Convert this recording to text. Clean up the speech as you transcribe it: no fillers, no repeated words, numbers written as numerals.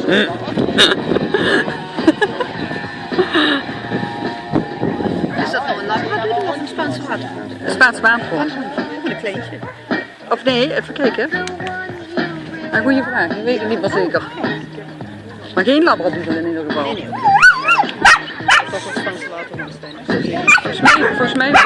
Is dat nou een labrador of een Spaanse waterhond? Spaanse waterhond. Een kleintje. Of nee, even kijken. Een goede vraag, ik weet het niet wat zeker. Maar geen labradoodle in ieder geval. Nee. Dat is een Spaanse waterhond. Volgens mij wel.